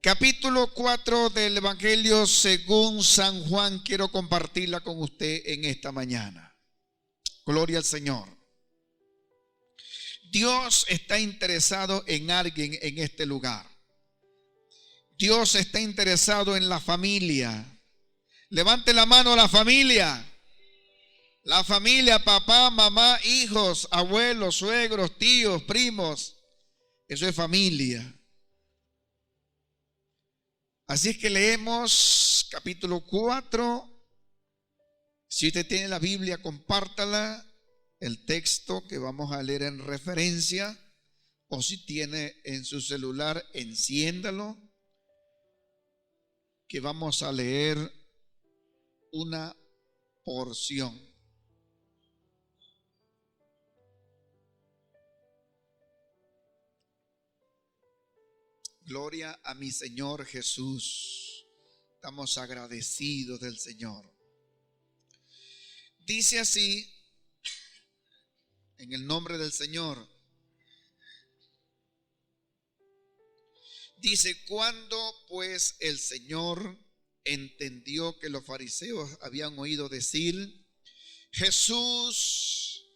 Capítulo 4 del Evangelio según San Juan, quiero compartirla con usted en esta mañana. Gloria al Señor. Dios está interesado en alguien en este lugar. Dios está interesado en la familia. Levante la mano la familia. La familia, papá, mamá, hijos, abuelos, suegros, tíos, primos. Eso es familia. Así es que leemos capítulo 4. Si usted tiene la Biblia, compártala. El texto que vamos a leer en referencia. O si tiene en su celular, enciéndalo. Que vamos a leer una porción. Gloria a mi Señor Jesús. Estamos agradecidos del Señor. Dice así, en el nombre del Señor. Dice, cuando pues el Señor entendió que los fariseos habían oído decir, Jesús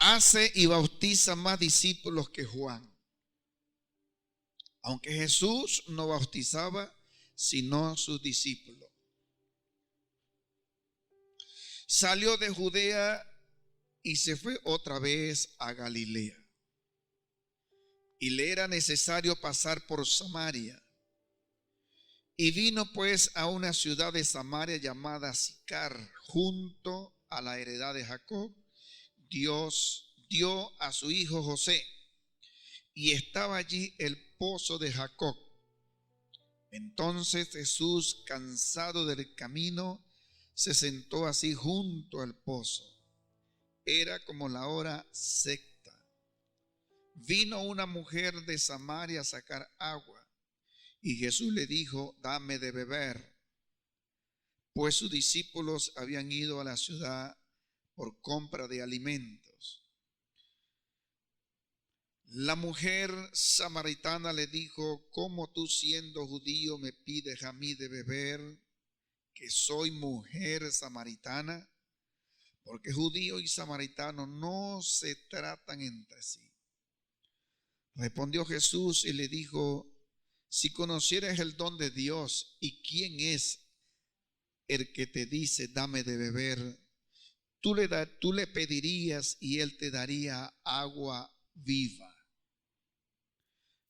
hace y bautiza más discípulos que Juan. Aunque Jesús no bautizaba, sino sus discípulos. Salió de Judea y se fue otra vez a Galilea. Y le era necesario pasar por Samaria. Y vino pues a una ciudad de Samaria llamada Sicar, junto a la heredad de Jacob. Dios dio a su hijo José, y estaba allí el pozo de Jacob. Entonces Jesús, cansado del camino, se sentó así junto al pozo. Era como la hora sexta. Vino una mujer de Samaria a sacar agua, y Jesús le dijo, dame de beber, pues sus discípulos habían ido a la ciudad por compra de alimentos. La mujer samaritana le dijo, ¿cómo tú siendo judío me pides a mí de beber, que soy mujer samaritana? Porque judío y samaritano no se tratan entre sí. Respondió Jesús y le dijo, si conocieras el don de Dios y quién es el que te dice, dame de beber, tú le pedirías y él te daría agua viva.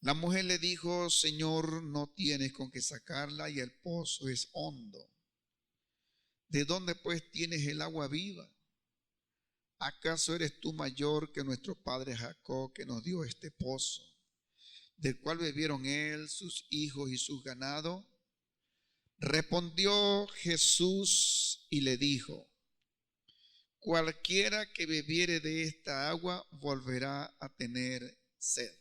La mujer le dijo, Señor, no tienes con qué sacarla y el pozo es hondo. ¿De dónde pues tienes el agua viva? ¿Acaso eres tú mayor que nuestro padre Jacob, que nos dio este pozo, del cual bebieron él, sus hijos y sus ganados? Respondió Jesús y le dijo, cualquiera que bebiere de esta agua volverá a tener sed.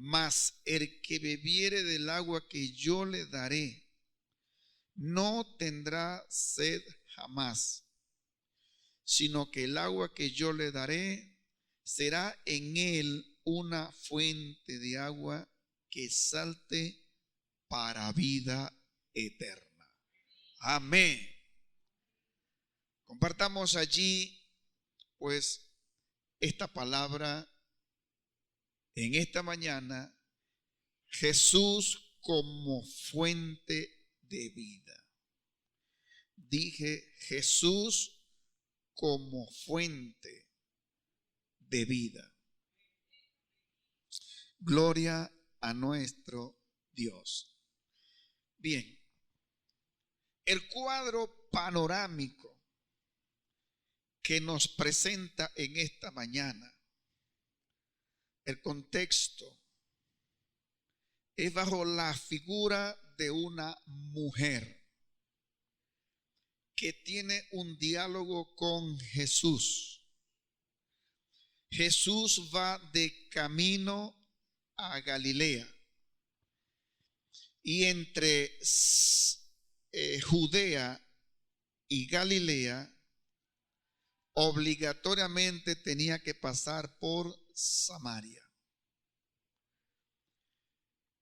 Mas el que bebiere del agua que yo le daré, no tendrá sed jamás, sino que el agua que yo le daré será en él una fuente de agua que salte para vida eterna. Amén. Compartamos allí, pues, esta palabra en esta mañana, Jesús como fuente de vida. Dije Jesús como fuente de vida. Gloria a nuestro Dios. Bien, el cuadro panorámico que nos presenta en esta mañana, el contexto, es bajo la figura de una mujer que tiene un diálogo con Jesús. Jesús va de camino a Galilea y entre Judea y Galilea obligatoriamente tenía que pasar por Samaria.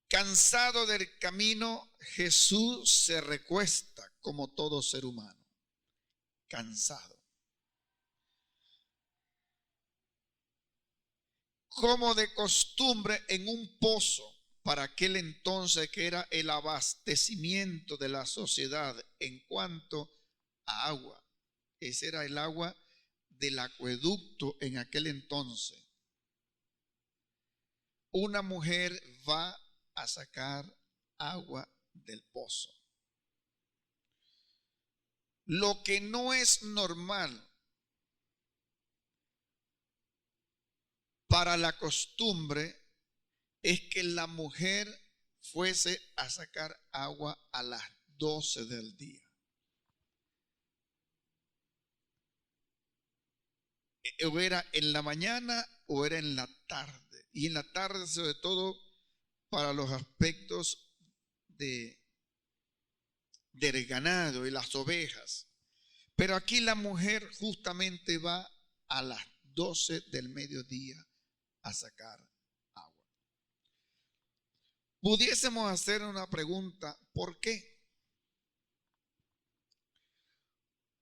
Cansado del camino, Jesús se recuesta como todo ser humano. Cansado. Como de costumbre en un pozo, para aquel entonces que era el abastecimiento de la sociedad en cuanto a agua. Ese era el agua del acueducto en aquel entonces. Una mujer va a sacar agua del pozo. Lo que no es normal para la costumbre es que la mujer fuese a sacar agua a las 12 del día. O era en la mañana o era en la tarde. Y en la tarde, sobre todo, para los aspectos del ganado y las ovejas. Pero aquí la mujer justamente va a las 12 del mediodía a sacar agua. Pudiésemos hacer una pregunta, ¿por qué?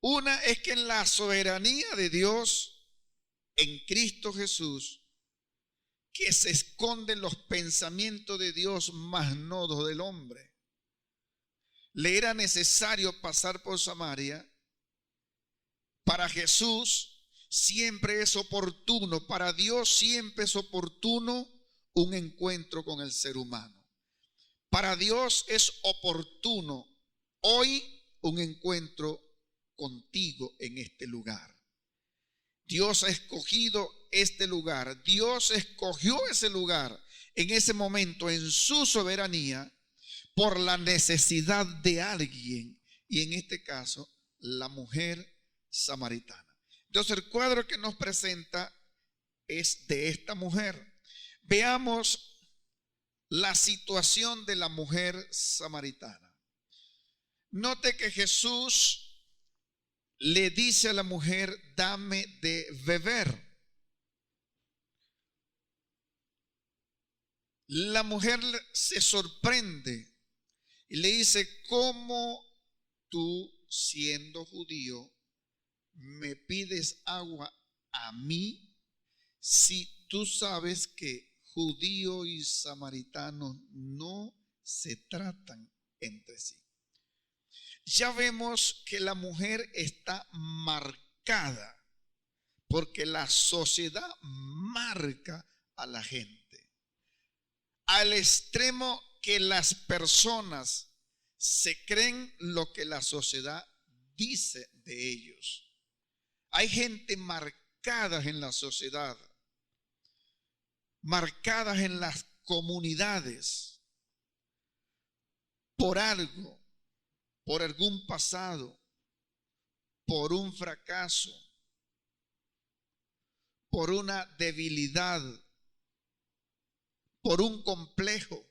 Una es que en la soberanía de Dios, en Cristo Jesús, que se esconden los pensamientos de Dios, más no los del hombre. Le era necesario pasar por Samaria. Para Jesús siempre es oportuno, para Dios siempre es oportuno un encuentro con el ser humano. Para Dios es oportuno hoy un encuentro contigo en este lugar. Dios ha escogido este lugar. Dios escogió ese lugar en ese momento en su soberanía por la necesidad de alguien, y en este caso la mujer samaritana. Entonces el cuadro que nos presenta es de esta mujer. Veamos la situación de la mujer samaritana. Note que Jesús le dice a la mujer, dame de beber. La mujer se sorprende y le dice, ¿cómo tú, siendo judío, me pides agua a mí si tú sabes que judío y samaritano no se tratan entre sí? Ya vemos que la mujer está marcada, porque la sociedad marca a la gente, al extremo que las personas se creen lo que la sociedad dice de ellos. Hay gente marcada en la sociedad, marcadas en las comunidades por algo, por algún pasado, por un fracaso, por una debilidad, por un complejo.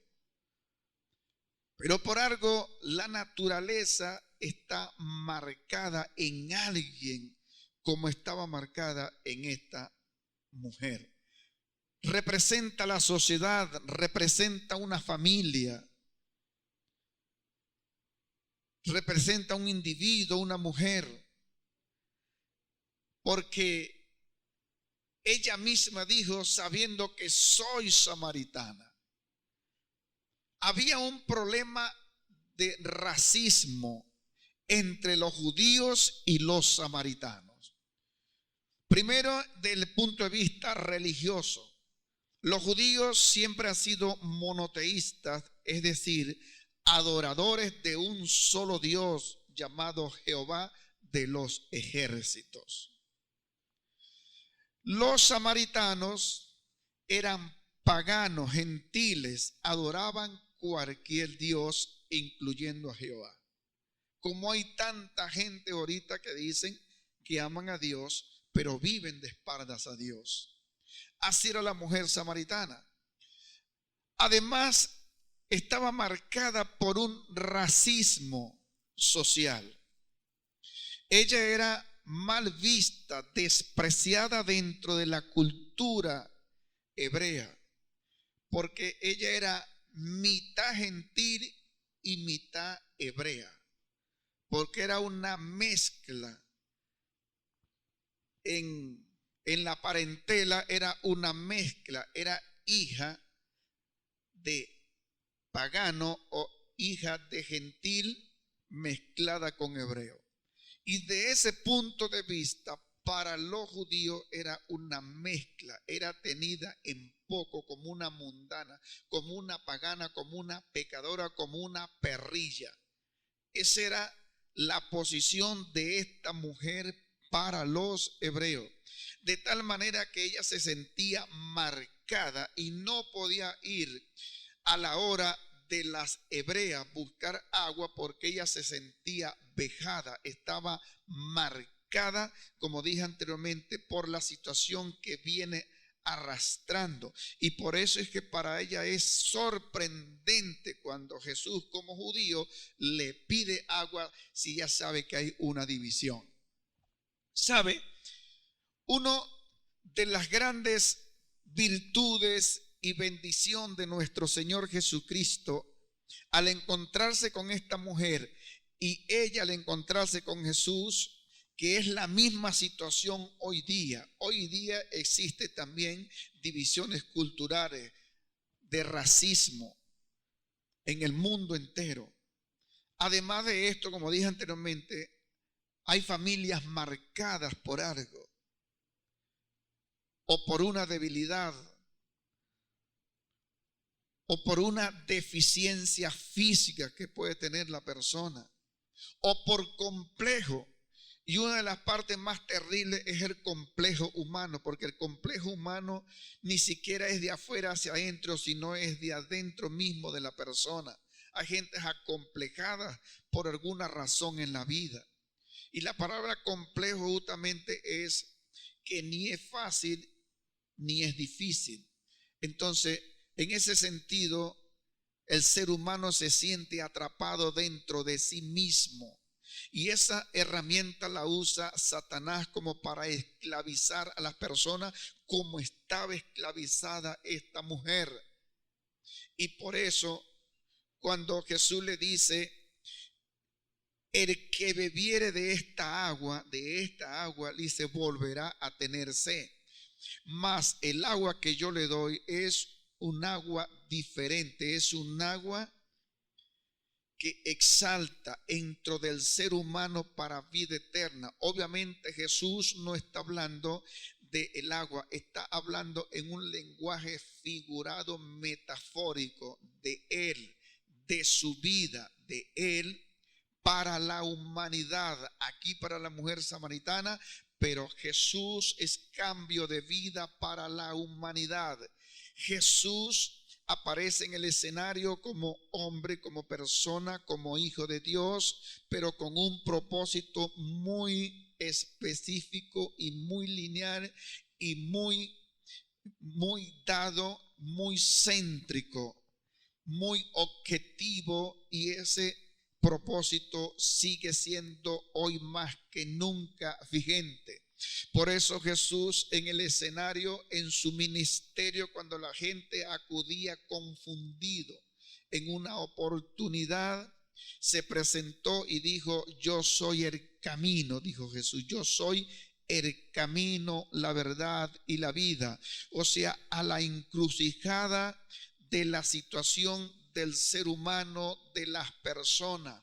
Pero por algo la naturaleza está marcada en alguien como estaba marcada en esta mujer. Representa la sociedad, representa una familia, representa un individuo, una mujer, porque ella misma dijo, sabiendo que soy samaritana. Había un problema de racismo entre los judíos y los samaritanos. Primero, desde el punto de vista religioso. Los judíos siempre han sido monoteístas, es decir, adoradores de un solo Dios llamado Jehová de los ejércitos. Los samaritanos eran paganos, gentiles, adoraban cualquier Dios, incluyendo a Jehová. Como hay tanta gente ahorita que dicen que aman a Dios, pero viven de espaldas a Dios. Así era la mujer samaritana. Además, estaba marcada por un racismo social. Ella era mal vista, despreciada dentro de la cultura hebrea, porque ella era mitad gentil y mitad hebrea, porque era una mezcla. En la parentela era una mezcla, era hija de pagano o hija de gentil mezclada con hebreo. Y de ese punto de vista, para los judíos era una mezcla, era tenida en poco como una mundana, como una pagana, como una pecadora, como una perrilla. Esa era la posición de esta mujer para los hebreos, de tal manera que ella se sentía marcada y no podía ir a la hora de las hebreas buscar agua porque ella se sentía vejada, estaba marcada, como dije anteriormente, por la situación que viene arrastrando. Y por eso es que para ella es sorprendente cuando Jesús como judío le pide agua si ya sabe que hay una división. ¿Sabe? Uno de las grandes virtudes y bendición de nuestro Señor Jesucristo, al encontrarse con esta mujer y ella al encontrarse con Jesús, que es la misma situación hoy día. Hoy día existe también divisiones culturales, de racismo en el mundo entero. Además de esto, como dije anteriormente, hay familias marcadas por algo o por una debilidad o por una deficiencia física que puede tener la persona o por complejo. Y una de las partes más terribles es el complejo humano, porque el complejo humano ni siquiera es de afuera hacia adentro, sino es de adentro mismo de la persona. Hay gentes acomplejadas por alguna razón en la vida. Y la palabra complejo justamente es que ni es fácil ni es difícil. Entonces, en ese sentido, el ser humano se siente atrapado dentro de sí mismo. Y esa herramienta la usa Satanás como para esclavizar a las personas, como estaba esclavizada esta mujer. Y por eso, cuando Jesús le dice: el que bebiere de esta agua, dice, volverá a tener sed. Mas el agua que yo le doy es un agua diferente, es un agua que exalta dentro del ser humano para vida eterna. Obviamente Jesús no está hablando del agua, está hablando en un lenguaje figurado, metafórico, de Él, de su vida, de Él para la humanidad, aquí para la mujer samaritana, pero Jesús es cambio de vida para la humanidad. Jesús aparece en el escenario como hombre, como persona, como hijo de Dios, pero con un propósito muy específico y muy lineal y muy dado, muy céntrico, muy objetivo, y ese propósito sigue siendo hoy más que nunca vigente. Por eso Jesús en el escenario, en su ministerio, cuando la gente acudía confundido en una oportunidad, se presentó y dijo: yo soy el camino, dijo Jesús, yo soy el camino, la verdad y la vida. O sea, a la encrucijada de la situación del ser humano, de las personas.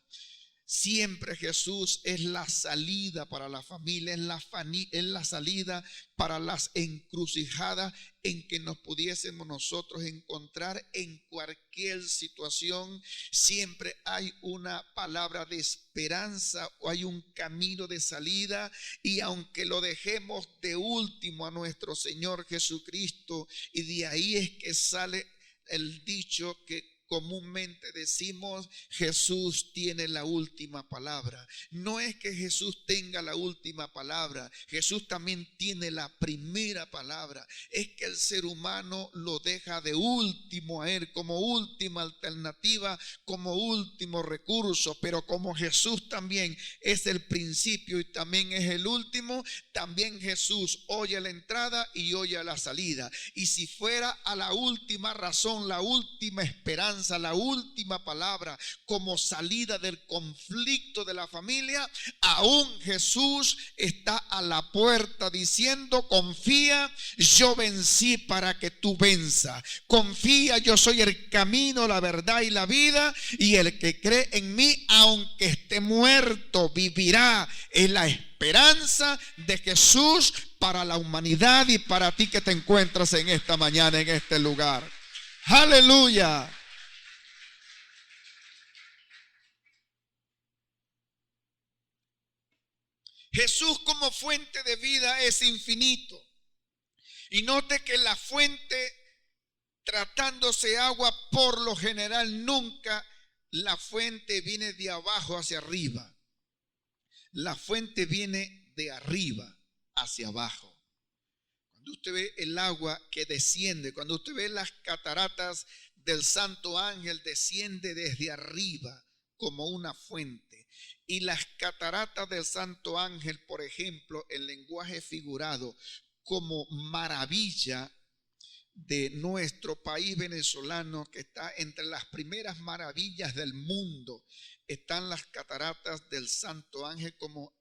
Siempre Jesús es la salida para la familia, es la salida para las encrucijadas en que nos pudiésemos nosotros encontrar en cualquier situación. Siempre hay una palabra de esperanza o hay un camino de salida, y aunque lo dejemos de último a nuestro Señor Jesucristo, y de ahí es que sale el dicho que comúnmente decimos: Jesús tiene la última palabra. No es que Jesús tenga la última palabra, Jesús también tiene la primera palabra. Es que el ser humano lo deja de último a Él, como última alternativa, como último recurso. Pero como Jesús también es el principio y también es el último, también Jesús oye la entrada y oye la salida. Y si fuera a la última razón, la última esperanza lanza la última palabra como salida del conflicto de la familia, aún Jesús está a la puerta diciendo: confía, yo vencí para que tú venzas. Confía, yo soy el camino, la verdad y la vida, y el que cree en mí, aunque esté muerto, vivirá. Es la esperanza de Jesús para la humanidad y para ti que te encuentras en esta mañana, en este lugar. ¡Aleluya! Jesús como fuente de vida es infinito. Y note que la fuente, tratándose agua, por lo general nunca la fuente viene de abajo hacia arriba. La fuente viene de arriba hacia abajo. Cuando usted ve el agua que desciende, cuando usted ve las cataratas del Santo Ángel, desciende desde arriba como una fuente. Y las cataratas del Santo Ángel, por ejemplo, en lenguaje figurado, como maravilla de nuestro país venezolano, que está entre las primeras maravillas del mundo, están las cataratas del Santo Ángel como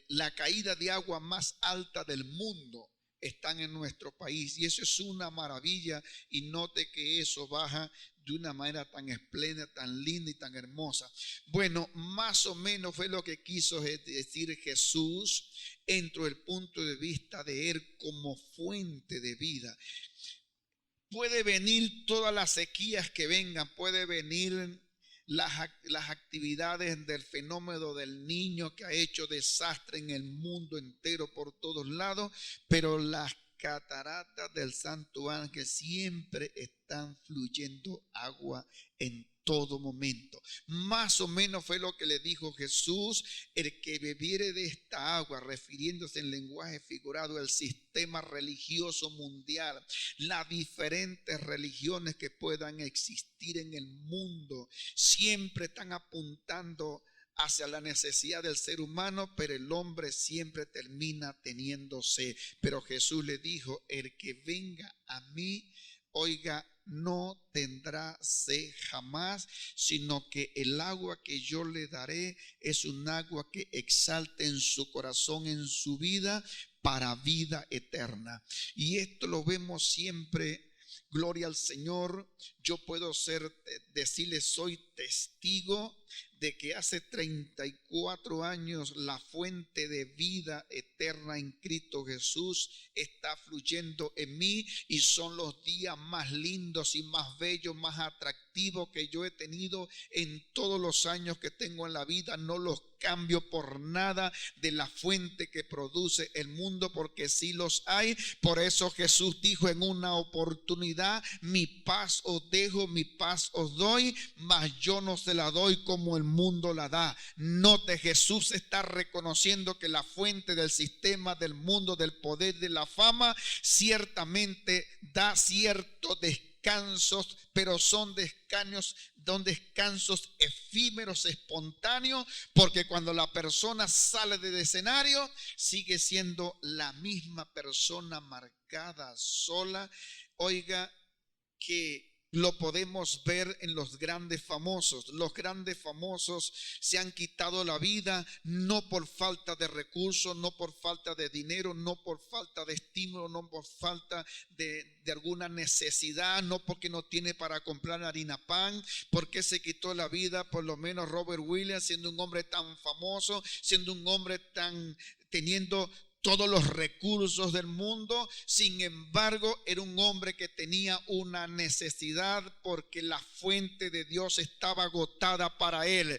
la caída de agua más alta del mundo. Están en nuestro país y eso es una maravilla. Y note que eso baja de una manera tan espléndida, tan linda y tan hermosa. Bueno, más o menos fue lo que quiso decir Jesús dentro del punto de vista de Él como fuente de vida. Puede venir todas las sequías que vengan, puede venir las actividades del fenómeno del niño que ha hecho desastre en el mundo entero por todos lados, pero las cataratas del Santo Ángel siempre están fluyendo agua en todo momento. Más o menos fue lo que le dijo Jesús: el que bebiere de esta agua, refiriéndose en lenguaje figurado al sistema religioso mundial, las diferentes religiones que puedan existir en el mundo, siempre están apuntando hacia la necesidad del ser humano, pero el hombre siempre termina teniendo sed. Pero Jesús le dijo: el que venga a mí, oiga, no tendrá sed jamás, sino que el agua que yo le daré es un agua que exalte en su corazón, en su vida, para vida eterna. Y esto lo vemos siempre. Gloria al Señor. Yo puedo decirle, soy testigo de que hace 34 años la fuente de vida eterna en Cristo Jesús está fluyendo en mí, y son los días más lindos y más bellos, más atractivos que yo he tenido en todos los años que tengo en la vida. No los cambio por nada de la fuente que produce el mundo, porque sí los hay. Por eso Jesús dijo en una oportunidad: mi paz os dejo, mi paz os doy, mas yo no se la doy como el mundo la da. Note, Jesús está reconociendo que la fuente del sistema, del mundo, del poder, de la fama, ciertamente da ciertos descansos, pero son descansos efímeros, espontáneos, porque cuando la persona sale del escenario, sigue siendo la misma persona, marcada, sola. Oiga, que lo podemos ver en los grandes famosos. Los grandes famosos se han quitado la vida no por falta de recursos, no por falta de dinero, no por falta de estímulo, no por falta de alguna necesidad, no porque no tiene para comprar harina pan. ¿Por qué se quitó la vida? Por lo menos Robert Williams, siendo un hombre tan famoso, siendo un hombre teniendo todos los recursos del mundo, sin embargo era un hombre que tenía una necesidad, porque la fuente de Dios estaba agotada para él.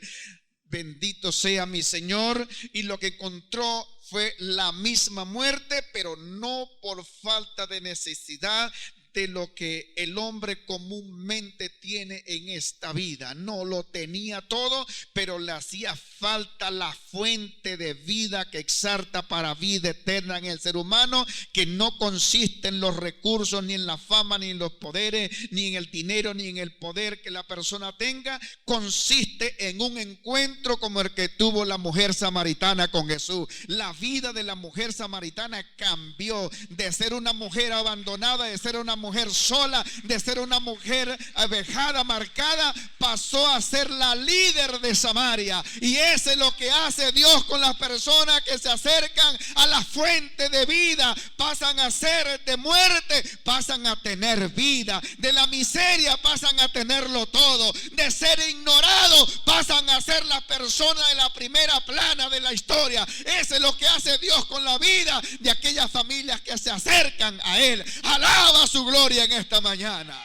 Bendito sea mi Señor. Y lo que encontró fue la misma muerte, pero no por falta de necesidad de lo que el hombre comúnmente tiene en esta vida. No lo tenía todo, pero le hacía falta la fuente de vida que exalta para vida eterna en el ser humano, que no consiste en los recursos, ni en la fama, ni en los poderes, ni en el dinero, ni en el poder que la persona tenga. Consiste en un encuentro como el que tuvo la mujer samaritana con Jesús. La vida de la mujer samaritana cambió de ser una mujer abandonada, de ser una mujer sola, de ser una mujer vejada, marcada, pasó a ser la líder de Samaria. Y eso es lo que hace Dios con las personas que se acercan a la fuente de vida. Pasan a ser de muerte, pasan a tener vida. De la miseria pasan a tenerlo todo. De ser ignorados pasan a ser la persona de la primera plana de la historia. Eso es lo que hace Dios con la vida de aquellas familias que se acercan a Él. Alaba su gloria en esta mañana.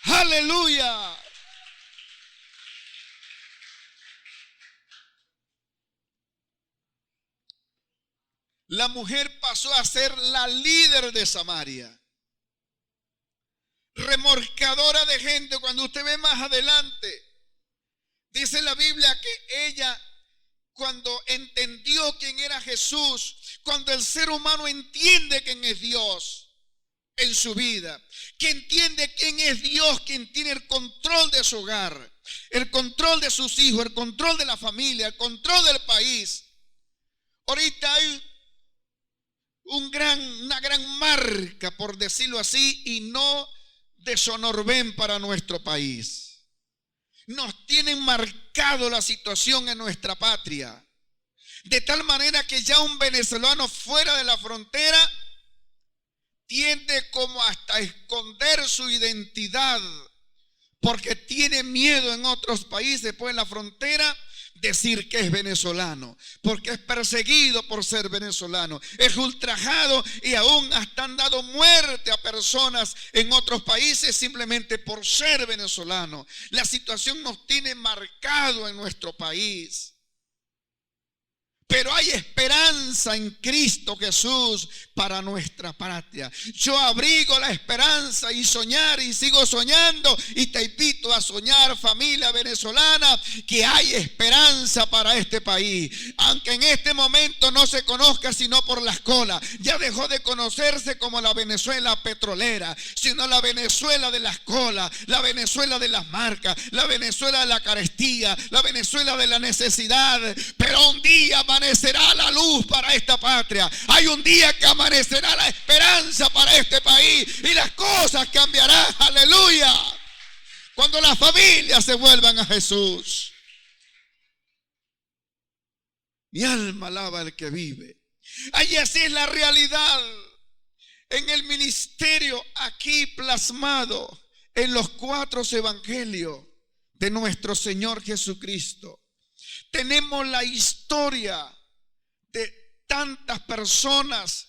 Aleluya. La mujer pasó a ser la líder de Samaria, remorcadora de gente. Cuando usted ve más adelante, dice la Biblia que ella, cuando entendió quién era Jesús, cuando el ser humano entiende quién es Dios en su vida, que entiende quién es Dios, quien tiene el control de su hogar, el control de sus hijos, el control de la familia, el control del país. Ahorita hay una gran marca, por decirlo así, y no deshonorben para nuestro país. Nos tienen marcado la situación en nuestra patria, de tal manera que ya un venezolano fuera de la frontera tiende como hasta a esconder su identidad, porque tiene miedo en otros países, pues en la frontera, decir que es venezolano, porque es perseguido por ser venezolano, es ultrajado y aún hasta han dado muerte a personas en otros países simplemente por ser venezolano. La situación nos tiene marcado en nuestro país. Pero hay esperanza en Cristo Jesús para nuestra patria. Yo abrigo la esperanza y soñar, y sigo soñando, y te invito a soñar, familia venezolana, que hay esperanza para este país. Aunque en este momento no se conozca sino por las colas, ya dejó de conocerse como la Venezuela petrolera, sino la Venezuela de las colas, la Venezuela de las marcas, la Venezuela de la carestía, la Venezuela de la necesidad. Pero un día amanecerá la luz para esta patria. Hay un día que amanecerá la esperanza para este país y las cosas cambiarán. Aleluya. Cuando las familias se vuelvan a Jesús. Mi alma alaba al que vive. Allí así es la realidad en el ministerio aquí plasmado en los 4 evangelios de nuestro Señor Jesucristo. Tenemos la historia de tantas personas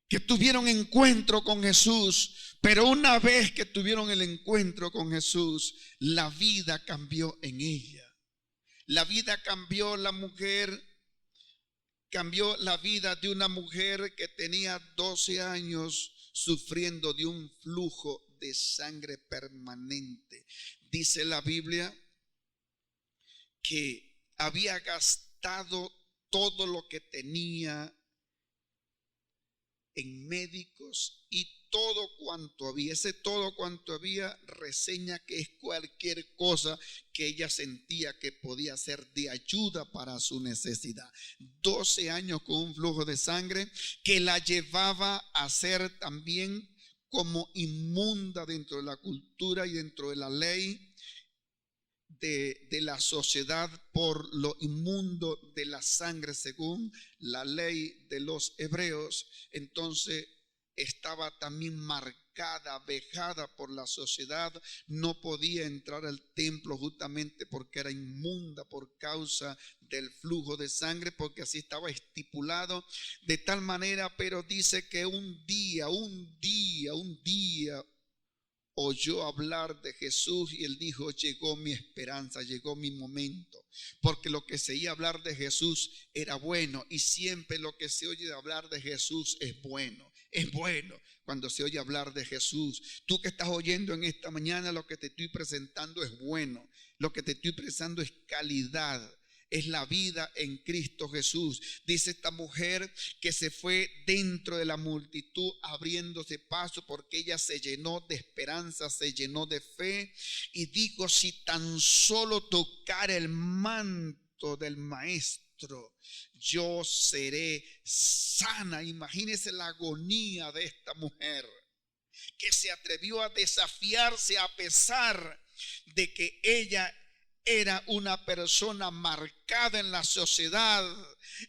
que tuvieron encuentro con Jesús, pero una vez que tuvieron el encuentro con Jesús, la vida cambió en ella. La vida cambió, la mujer cambió la vida de una mujer que tenía 12 años sufriendo de un flujo de sangre permanente. Dice la Biblia que había gastado todo lo que tenía en médicos y todo cuanto había. Ese todo cuanto había reseña que es cualquier cosa que ella sentía que podía ser de ayuda para su necesidad. 12 años con un flujo de sangre que la llevaba a ser también como inmunda dentro de la cultura y dentro de la ley de la sociedad por lo inmundo de la sangre según la ley de los hebreos. Entonces estaba también marcada, vejada por la sociedad. No podía entrar al templo justamente porque era inmunda por causa del flujo de sangre, porque así estaba estipulado. De tal manera, pero dice que un día oyó hablar de Jesús y él dijo: llegó mi esperanza, llegó mi momento. Porque lo que se oía hablar de Jesús era bueno, y siempre lo que se oye hablar de Jesús es bueno. Es bueno cuando se oye hablar de Jesús. Tú que estás oyendo en esta mañana, lo que te estoy presentando es bueno. Lo que te estoy presentando es calidad. Es la vida en Cristo Jesús. Dice esta mujer que se fue dentro de la multitud abriéndose paso, porque ella se llenó de esperanza, se llenó de fe y dijo: si tan solo tocar el manto del maestro, maestro, yo seré sana. Imagínese la agonía de esta mujer que se atrevió a desafiarse a pesar de que ella era una persona marcada en la sociedad.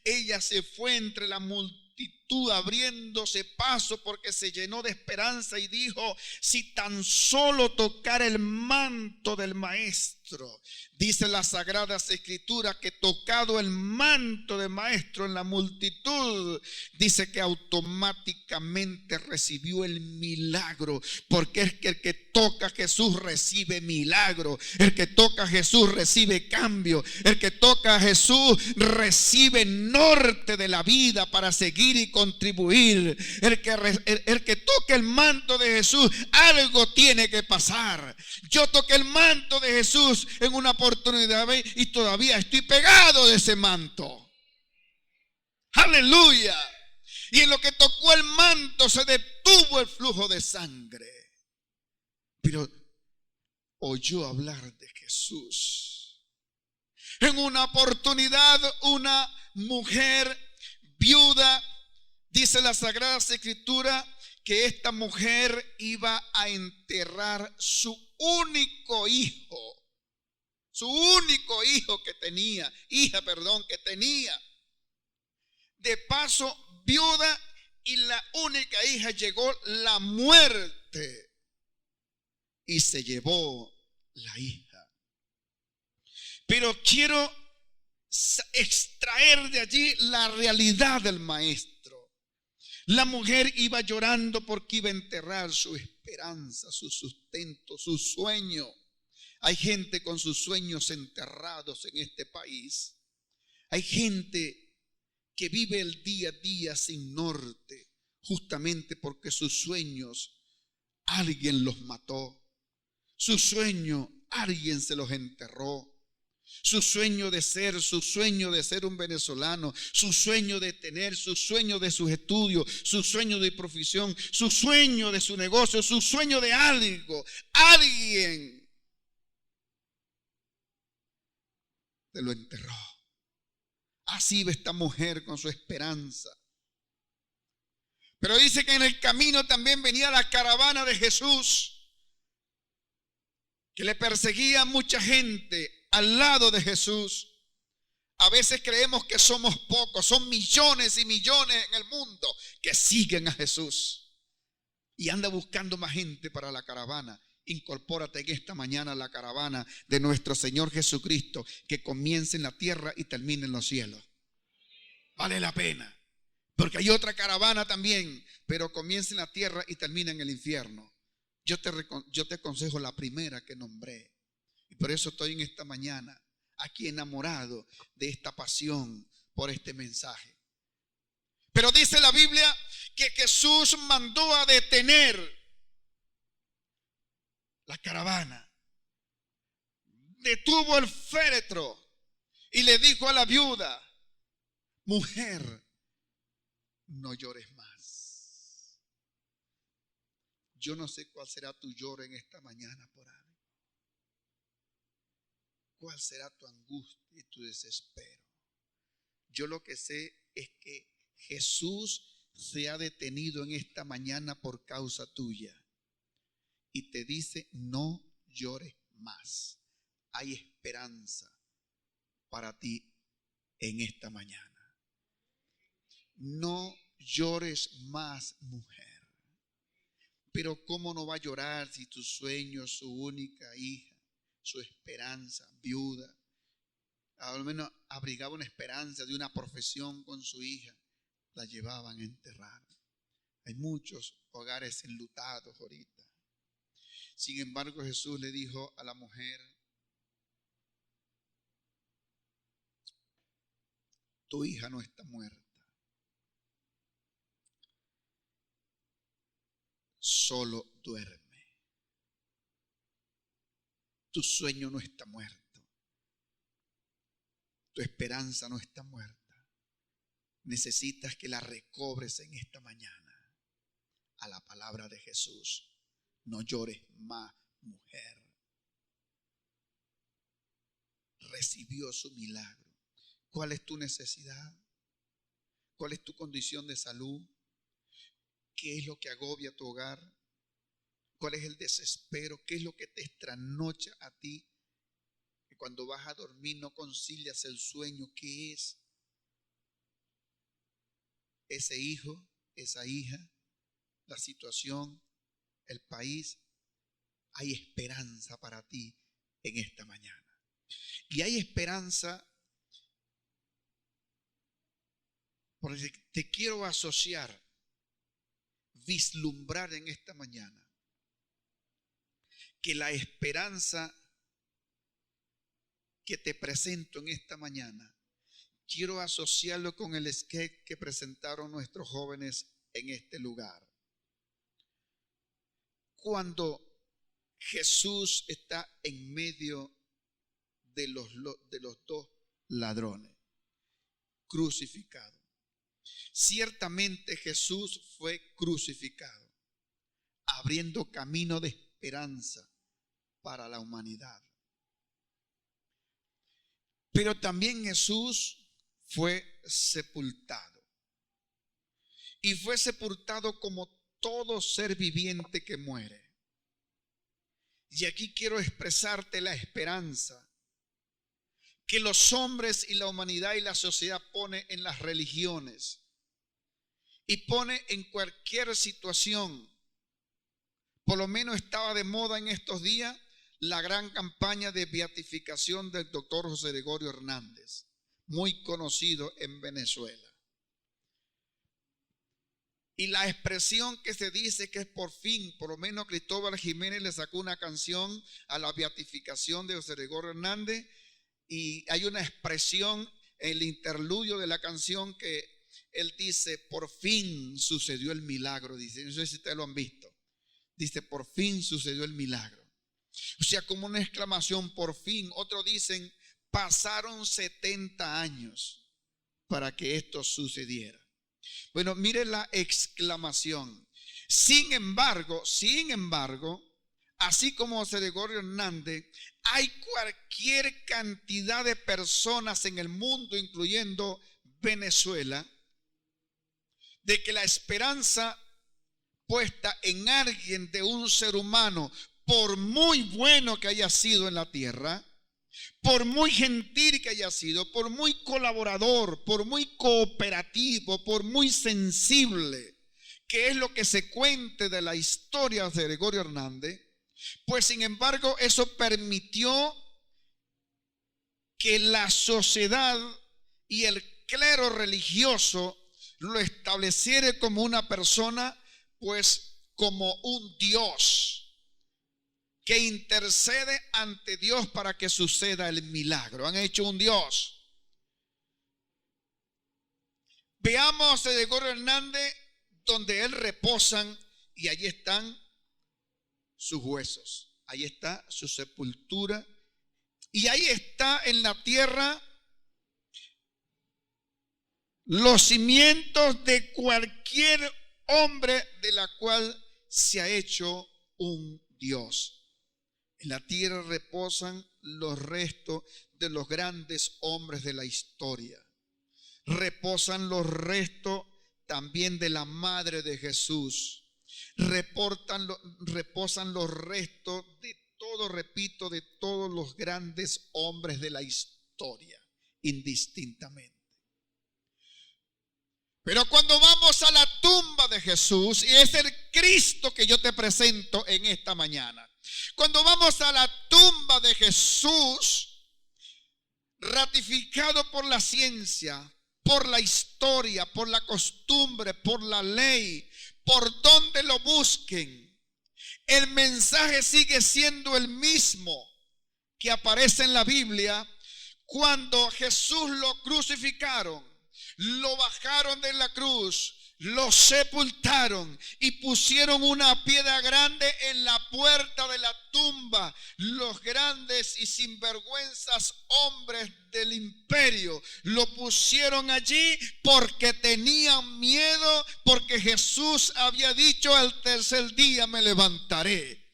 Ella se fue entre la multitud abriéndose paso porque se llenó de esperanza y dijo: si tan solo tocara el manto del maestro. Dice la Sagrada Escritura que tocado el manto del maestro en la multitud, dice que automáticamente recibió el milagro, porque es que el que toca a Jesús recibe milagro, el que toca a Jesús recibe cambio, el que toca a Jesús recibe norte de la vida para seguir y contribuir. El que toca el manto de Jesús, algo tiene que pasar. Yo toqué el manto de Jesús en una oportunidad y todavía estoy pegado de ese manto. Aleluya. Y en lo que tocó el manto se detuvo el flujo de sangre. Pero oyó hablar de Jesús. En una oportunidad, una mujer viuda, dice la Sagrada Escritura, que esta mujer iba a enterrar su único hijo. Su único hijo que tenía, que tenía. De paso, viuda, y la única hija, llegó la muerte y se llevó la hija. Pero quiero extraer de allí la realidad del maestro. La mujer iba llorando porque iba a enterrar su esperanza, su sustento, su sueño. Hay gente con sus sueños enterrados en este país. Hay gente que vive el día a día sin norte, justamente porque sus sueños alguien los mató. Su sueño alguien se los enterró. Su sueño de ser un venezolano, su sueño de tener, su sueño de sus estudios, su sueño de profesión, su sueño de su negocio, su sueño de algo, alguien te lo enterró. Así va esta mujer con su esperanza. Pero dice que en el camino también venía la caravana de Jesús, que le perseguía mucha gente al lado de Jesús. A veces creemos que somos pocos, son millones y millones en el mundo que siguen a Jesús. Y anda buscando más gente para la caravana. Incorpórate en esta mañana a la caravana de nuestro Señor Jesucristo, que comience en la tierra y termine en los cielos. Vale la pena. Porque hay otra caravana también, pero comienza en la tierra y termina en el infierno. Yo te aconsejo la primera que nombré. Y por eso estoy en esta mañana aquí enamorado de esta pasión por este mensaje. Pero dice la Biblia que Jesús mandó a detener la caravana. Detuvo el féretro y le dijo a la viuda: mujer, no llores más. Yo no sé cuál será tu lloro en esta mañana por algo. ¿Cuál será tu angustia y tu desespero? Yo lo que sé es que Jesús se ha detenido en esta mañana por causa tuya y te dice: no llores más. Hay esperanza para ti en esta mañana. No llores más, mujer. Pero ¿cómo no va a llorar si tu sueño, su única hija, su esperanza, viuda, al menos abrigaba una esperanza de una profesión con su hija, la llevaban a enterrar? Hay muchos hogares enlutados ahorita. Sin embargo, Jesús le dijo a la mujer: tu hija no está muerta, solo duerme. Tu sueño no está muerto, tu esperanza no está muerta. Necesitas que la recobres en esta mañana a la palabra de Jesús. No llores más, mujer. Recibió su milagro. ¿Cuál es tu necesidad? ¿Cuál es tu condición de salud? ¿Qué es lo que agobia tu hogar? ¿Cuál es el desespero? ¿Qué es lo que te estranocha a ti? Que cuando vas a dormir no concilias el sueño. ¿Qué es? Ese hijo, esa hija, la situación, el país. Hay esperanza para ti en esta mañana. Y hay esperanza porque te quiero asociar, vislumbrar en esta mañana que la esperanza que te presento en esta mañana, quiero asociarlo con el sketch que presentaron nuestros jóvenes en este lugar. Cuando Jesús está en medio de los dos ladrones crucificados. Ciertamente Jesús fue crucificado, abriendo camino de esperanza para la humanidad. Pero también Jesús fue sepultado. Y fue sepultado como todo ser viviente que muere. Y aquí quiero expresarte la esperanza que los hombres y la humanidad y la sociedad pone en las religiones y pone en cualquier situación. Por lo menos estaba de moda en estos días la gran campaña de beatificación del doctor José Gregorio Hernández, muy conocido en Venezuela. Y la expresión que se dice que es por fin, por lo menos Cristóbal Jiménez le sacó una canción a la beatificación de José Gregorio Hernández, y hay una expresión en el interludio de la canción que él dice: por fin sucedió el milagro. Dice, no sé si ustedes lo han visto. Dice, por fin sucedió el milagro. O sea, como una exclamación, por fin. Otros dicen, pasaron 70 años para que esto sucediera. Bueno, mire la exclamación. Sin embargo, así como José Gregorio Hernández, hay cualquier cantidad de personas en el mundo, incluyendo Venezuela, de que la esperanza puesta en alguien, de un ser humano, por muy bueno que haya sido en la tierra, por muy gentil que haya sido, por muy colaborador, por muy cooperativo, por muy sensible, que es lo que se cuente de la historia de Gregorio Hernández, pues sin embargo eso permitió que la sociedad y el clero religioso lo estableciera como una persona, pues como un Dios que intercede ante Dios para que suceda el milagro. Han hecho un Dios. Veamos a Gregorio Hernández, donde él reposan, y allí están sus huesos, ahí está su sepultura, y ahí está en la tierra los cimientos de cualquier hombre de la cual se ha hecho un Dios. En la tierra reposan los restos de los grandes hombres de la historia. Reposan los restos también de la madre de Jesús. Reposan los restos de todo, repito, de todos los grandes hombres de la historia, indistintamente. Pero cuando vamos a la tumba de Jesús, y es el Cristo que yo te presento en esta mañana, cuando vamos a la tumba de Jesús, ratificado por la ciencia, por la historia, por la costumbre, por la ley, por donde lo busquen, el mensaje sigue siendo el mismo que aparece en la Biblia. Cuando Jesús lo crucificaron, lo bajaron de la cruz, lo sepultaron y pusieron una piedra grande en la puerta de la tumba. Los grandes y sinvergüenzas hombres del imperio lo pusieron allí porque tenían miedo, porque Jesús había dicho: al tercer día me levantaré.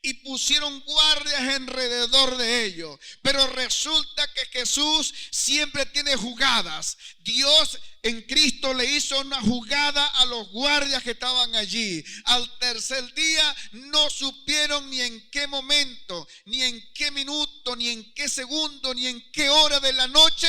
y pusieron guardias alrededor de ellos. Pero resulta que Jesús siempre tiene jugadas. Dios en Cristo le hizo una jugada a los guardias que estaban allí. Al tercer día no supieron ni en qué momento, ni en qué minuto, ni en qué segundo, ni en qué hora de la noche,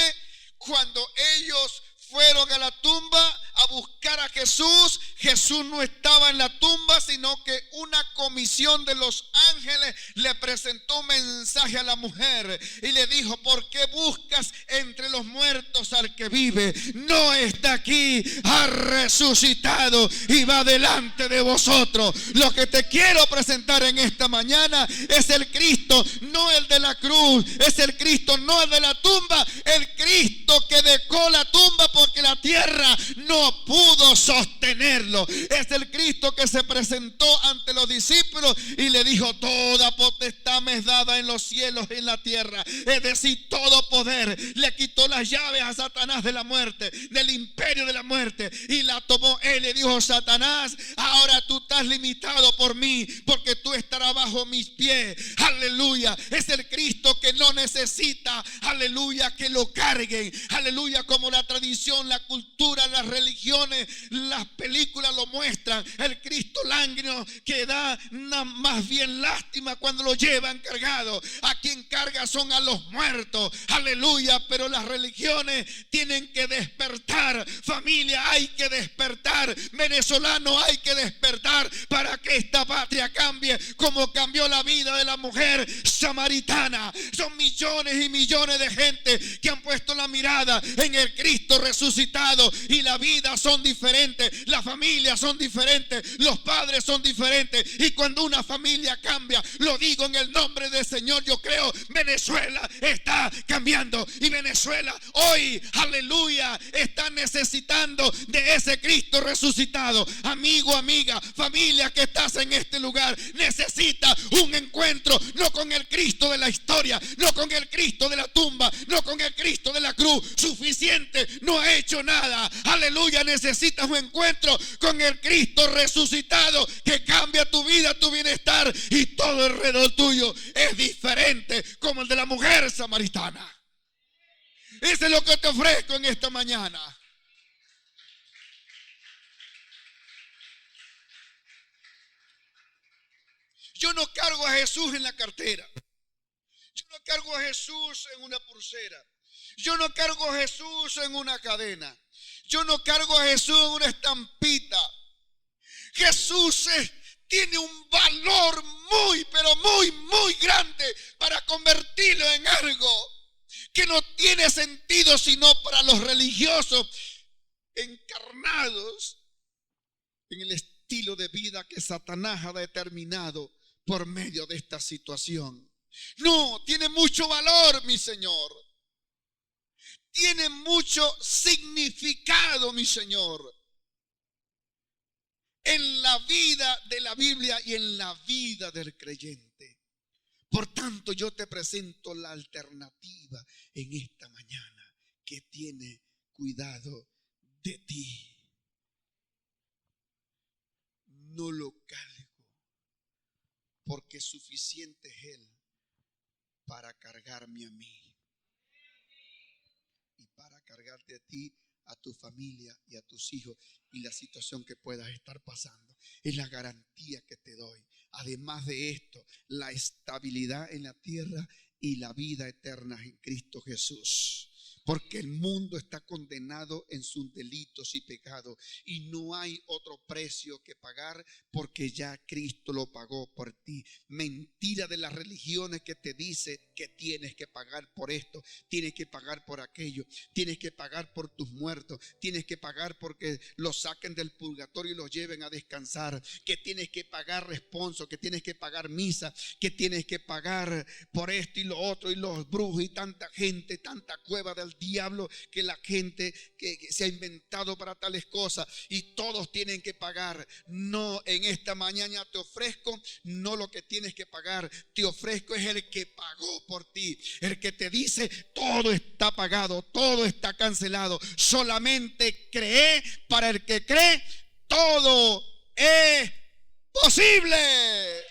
cuando ellos fueron a la tumba a buscar a Jesús, Jesús no estaba en la tumba, sino que una comisión de los ángeles le presentó un mensaje a la mujer y le dijo: ¿por qué buscas entre los muertos al que vive? No está aquí, ha resucitado y va delante de vosotros. Lo que te quiero presentar en esta mañana es el Cristo, no el de la cruz, es el Cristo, no el de la tumba, el Cristo que dejó la tumba porque la tierra no pudo sostenerlo. Es el Cristo que se presentó ante los discípulos y le dijo: toda potestad me es dada en los cielos y en la tierra. Es decir, todo poder. Le quitó las llaves a Satanás de la muerte, del imperio de la muerte, y la tomó él. Le dijo: Satanás, ahora tú estás limitado por mí, porque tú estarás bajo mis pies. Aleluya. Es el Cristo que no necesita, aleluya, que lo carguen. Aleluya, como la tradición, la cultura, las religiones, las películas lo muestran. El Cristo lángano que da más bien lástima cuando lo llevan cargado. A quien carga son a los muertos. Aleluya. Pero las religiones tienen que despertar. Familia, hay que despertar. Venezolano, hay que despertar para que esta patria cambie como cambió la vida de la mujer samaritana. Son millones y millones de gente que han puesto la mirada en el Cristo resucitado, y la vida son diferentes, las familias son diferentes, los padres son diferentes. Y cuando una familia cambia, lo digo en el nombre del Señor, yo creo Venezuela está cambiando. Y Venezuela hoy, aleluya, está necesitando de ese Cristo resucitado. Amigo, amiga, familia que estás en este lugar, necesita un encuentro, no con el Cristo de la historia, no con el Cristo de la tumba, no con el Cristo de la cruz. Suficiente no ha hecho nada. Aleluya, necesitas un encuentro con el Cristo resucitado que cambia tu vida, tu bienestar, y todo alrededor tuyo es diferente, como el de la mujer samaritana. Eso es lo que te ofrezco en esta mañana. Yo no cargo a Jesús en la cartera. Yo no cargo a Jesús en una pulsera. Yo no cargo a Jesús en una cadena. Yo no cargo a Jesús en una estampita. Jesús tiene un valor muy, pero muy, muy grande para convertirlo en algo que no tiene sentido sino para los religiosos encarnados en el estilo de vida que Satanás ha determinado por medio de esta situación. No, tiene mucho valor, mi Señor. Tiene mucho significado, mi Señor, en la vida de la Biblia y en la vida del creyente. Por tanto, yo te presento la alternativa en esta mañana, que tiene cuidado de ti. No lo cargo, porque suficiente es Él para cargarme a mí y para cargarte a ti, a tu familia y a tus hijos, y la situación que puedas estar pasando. Es la garantía que te doy. Además de esto, la estabilidad en la tierra y la vida eterna en Cristo Jesús. Porque el mundo está condenado en sus delitos y pecados, y no hay otro precio que pagar, porque ya Cristo lo pagó por ti. Mentira de las religiones que te dice que tienes que pagar por esto, tienes que pagar por aquello, tienes que pagar por tus muertos, tienes que pagar porque los saquen del purgatorio y los lleven a descansar, que tienes que pagar responso, que tienes que pagar misa, que tienes que pagar por esto y lo otro, y los brujos y tanta gente, tanta cueva del diablo que la gente que se ha inventado para tales cosas, y todos tienen que pagar. No, en esta mañana te ofrezco no lo que tienes que pagar, te ofrezco es el que pagó por ti, el que te dice todo está pagado, todo está cancelado, solamente cree. Para el que cree todo es posible.